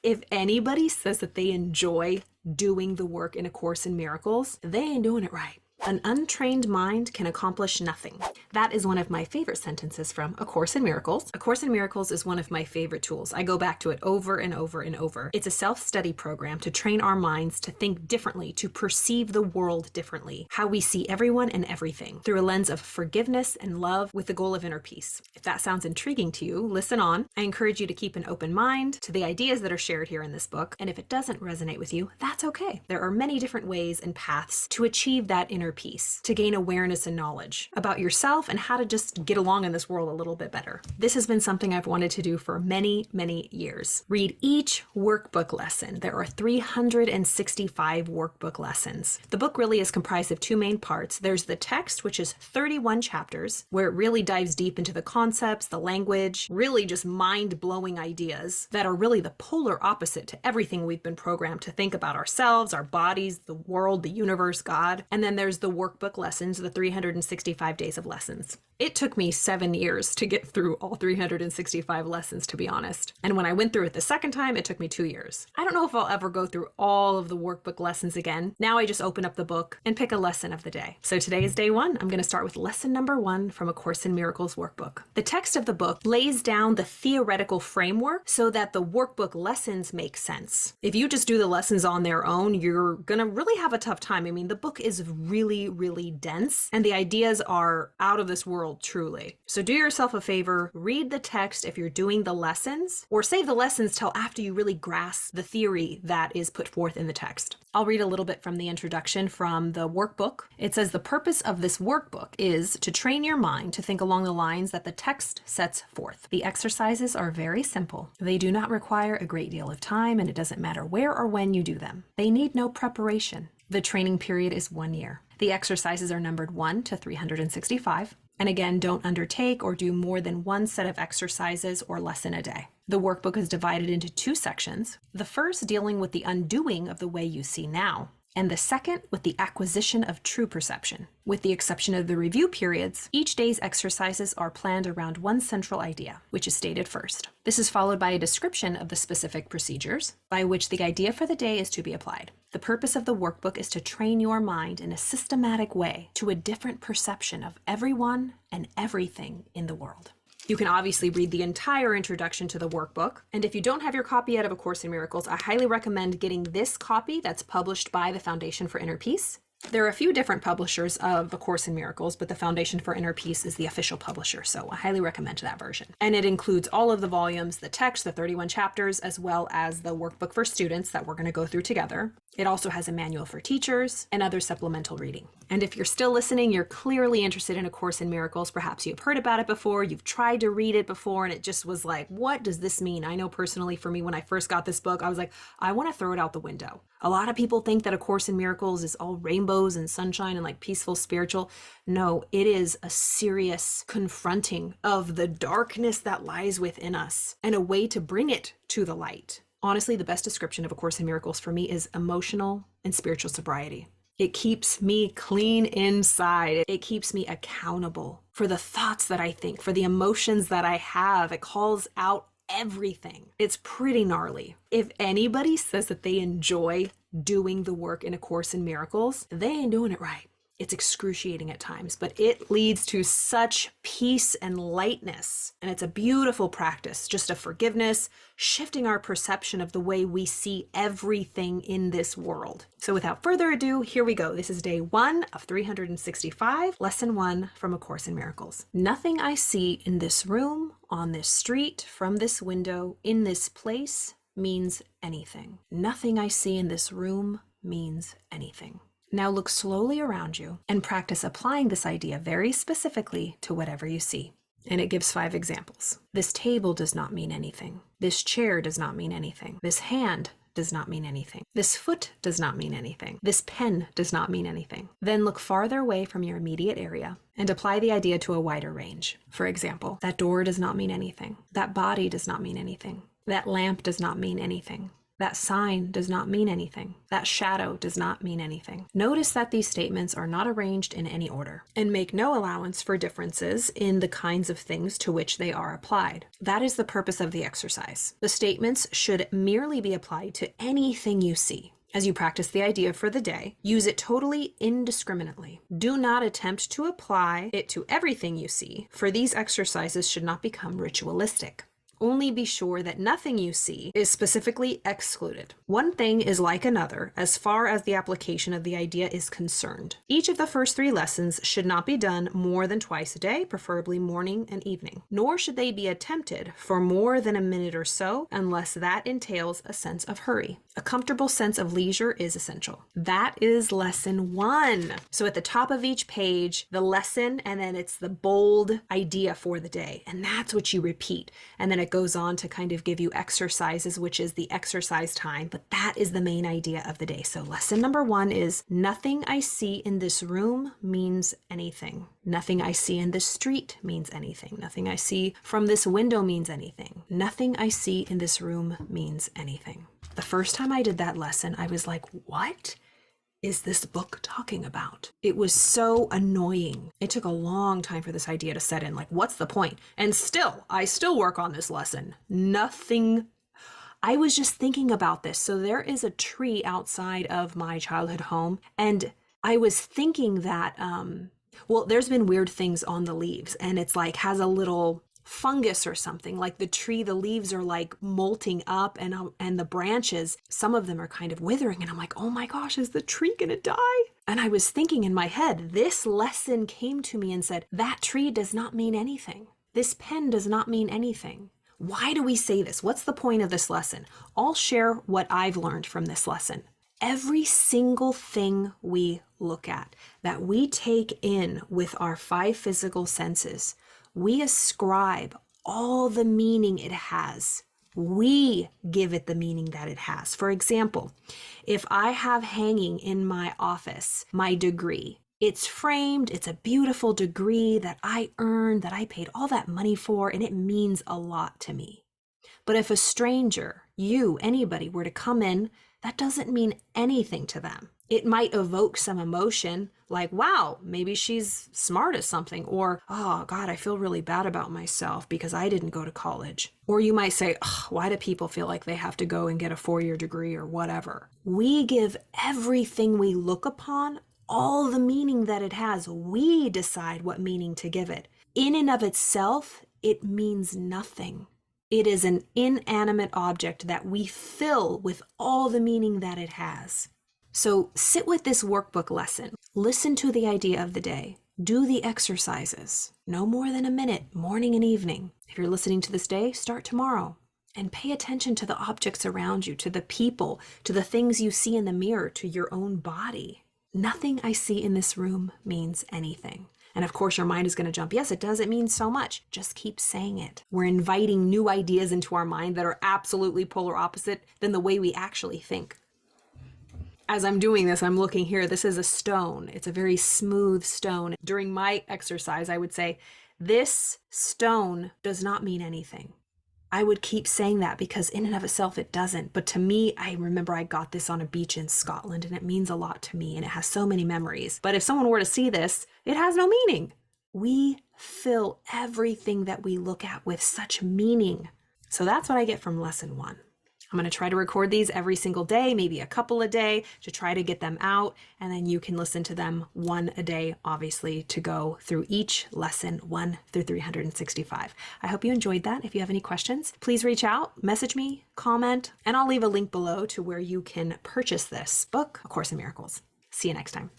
If anybody says that they enjoy doing the work in A Course in Miracles, they ain't doing it right. An untrained mind can accomplish nothing. That is one of my favorite sentences from A Course in Miracles. A Course in Miracles is one of my favorite tools. I go back to it over and over and over. It's a self-study program to train our minds to think differently, to perceive the world differently, how we see everyone and everything, through a lens of forgiveness and love with the goal of inner peace. If that sounds intriguing to you, listen on. I encourage you to keep an open mind to the ideas that are shared here in this book, and if it doesn't resonate with you, that's okay. There are many different ways and paths to achieve that inner peace, to gain awareness and knowledge about yourself and how to just get along in this world a little bit better. This has been something I've wanted to do for many, many years. Read each workbook lesson. There are 365 workbook lessons. The book really is comprised of two main parts. There's the text, which is 31 chapters, where it really dives deep into the concepts, the language, really just mind-blowing ideas that are really the polar opposite to everything we've been programmed to think about ourselves, our bodies, the world, the universe, God. And then there's the workbook lessons, the 365 days of lessons. It took me 7 years to get through all 365 lessons, to be honest. And when I went through it the second time, it took me 2 years. I don't know if I'll ever go through all of the workbook lessons again. Now I just open up the book and pick a lesson of the day. So today is day 1. I'm going to start with lesson number 1 from A Course in Miracles workbook. The text of the book lays down the theoretical framework so that the workbook lessons make sense. If you just do the lessons on their own, you're going to really have a tough time. I mean, the book is really dense and the ideas are out of this world, truly. So do yourself a favor, read the text if you're doing the lessons, or save the lessons till after you really grasp the theory that is put forth in the text. I'll read a little bit from the introduction from the workbook. It says, the purpose of this workbook is to train your mind to think along the lines that the text sets forth. The exercises are very simple. They do not require a great deal of time, and it doesn't matter where or when you do them. They need no preparation. The training period is 1 year. The exercises are numbered 1 to 365. And again, don't undertake or do more than one set of exercises or lesson a day. The workbook is divided into 2 sections. The first dealing with the undoing of the way you see now, and the second with the acquisition of true perception. With the exception of the review periods, each day's exercises are planned around one central idea, which is stated first. This is followed by a description of the specific procedures by which the idea for the day is to be applied. The purpose of the workbook is to train your mind in a systematic way to a different perception of everyone and everything in the world. You can obviously read the entire introduction to the workbook. And if you don't have your copy yet of A Course in Miracles, I highly recommend getting this copy that's published by the Foundation for Inner Peace. There are a few different publishers of A Course in Miracles, but the Foundation for Inner Peace is the official publisher, so I highly recommend that version. And it includes all of the volumes, the text, the 31 chapters, as well as the workbook for students that we're going to go through together. It also has a manual for teachers and other supplemental reading. And if you're still listening, you're clearly interested in A Course in Miracles. Perhaps you've heard about it before, you've tried to read it before, and it just was like, what does this mean? I know personally for me, when I first got this book, I was like, I want to throw it out the window. A lot of people think that A Course in Miracles is all rainbows and sunshine and like peaceful, spiritual. No, it is a serious confronting of the darkness that lies within us and a way to bring it to the light. Honestly, the best description of A Course in Miracles for me is emotional and spiritual sobriety. It keeps me clean inside. It keeps me accountable for the thoughts that I think, for the emotions that I have. It calls out everything. It's pretty gnarly. If anybody says that they enjoy doing the work in A Course in Miracles, they ain't doing it right. It's excruciating at times, but it leads to such peace and lightness. And it's a beautiful practice, just of forgiveness, shifting our perception of the way we see everything in this world. So without further ado, here we go. This is day 1 of 365, lesson 1 from A Course in Miracles. Nothing I see in this room, on this street, from this window, in this place, means anything. Nothing I see in this room means anything. Now look slowly around you and practice applying this idea very specifically to whatever you see. And it gives 5 examples. This table does not mean anything. This chair does not mean anything. This hand does not mean anything. This foot does not mean anything. This pen does not mean anything. Then look farther away from your immediate area and apply the idea to a wider range. For example, that door does not mean anything. That body does not mean anything. That lamp does not mean anything. That sign does not mean anything. That shadow does not mean anything. Notice that these statements are not arranged in any order, and make no allowance for differences in the kinds of things to which they are applied. That is the purpose of the exercise. The statements should merely be applied to anything you see. As you practice the idea for the day, use it totally indiscriminately. Do not attempt to apply it to everything you see, for these exercises should not become ritualistic. Only be sure that nothing you see is specifically excluded. One thing is like another as far as the application of the idea is concerned. Each of the first 3 lessons should not be done more than twice a day, preferably morning and evening. Nor should they be attempted for more than a minute or so, unless that entails a sense of hurry. A comfortable sense of leisure is essential. That is lesson 1. So at the top of each page, the lesson, and then it's the bold idea for the day. And that's what you repeat. And then it goes on to kind of give you exercises, which is the exercise time, but that is the main idea of the day. So lesson number 1 is nothing I see in this room means anything. Nothing I see in this street means anything. Nothing I see from this window means anything. Nothing I see in this room means anything. The first time I did that lesson, I was like, what is this book talking about? It was so annoying. It took a long time for this idea to set in. Like, what's the point? And I still work on this lesson. Nothing. I was just thinking about this. So there is a tree outside of my childhood home. And I was thinking that, there's been weird things on the leaves. And it's like has a little fungus or something. Like the tree, the leaves are like molting up and the branches, some of them are kind of withering. And I'm like, oh my gosh, is the tree gonna die? And I was thinking in my head, this lesson came to me and said, that tree does not mean anything. This pen does not mean anything. Why do we say this? What's the point of this lesson? I'll share what I've learned from this lesson. Every single thing we look at, that we take in with our 5 physical senses, we ascribe all the meaning it has. We give it the meaning that it has. For example, if I have hanging in my office my degree, it's framed, it's a beautiful degree that I earned, that I paid all that money for, and it means a lot to me. But if a stranger, you, anybody, were to come in, that doesn't mean anything to them. It might evoke some emotion like, wow, maybe she's smart at something, or, oh God, I feel really bad about myself because I didn't go to college. Or you might say, oh, why do people feel like they have to go and get a 4-year degree or whatever? We give everything we look upon all the meaning that it has. We decide what meaning to give it. In and of itself, it means nothing. It is an inanimate object that we fill with all the meaning that it has. So sit with this workbook lesson. Listen to the idea of the day. Do the exercises. No more than a minute, morning and evening. If you're listening to this day, start tomorrow. And pay attention to the objects around you, to the people, to the things you see in the mirror, to your own body. Nothing I see in this room means anything. And of course, your mind is going to jump. Yes, it does. It means so much. Just keep saying it. We're inviting new ideas into our mind that are absolutely polar opposite than the way we actually think. As I'm doing this, I'm looking here. This is a stone. It's a very smooth stone. During my exercise, I would say, this stone does not mean anything. I would keep saying that because in and of itself, it doesn't. But to me, I remember I got this on a beach in Scotland and it means a lot to me and it has so many memories. But if someone were to see this, it has no meaning. We fill everything that we look at with such meaning. So that's what I get from lesson 1. I'm going to try to record these every single day, maybe a couple a day to try to get them out. And then you can listen to them 1 a day, obviously, to go through each lesson 1 through 365. I hope you enjoyed that. If you have any questions, please reach out, message me, comment, and I'll leave a link below to where you can purchase this book, A Course in Miracles. See you next time.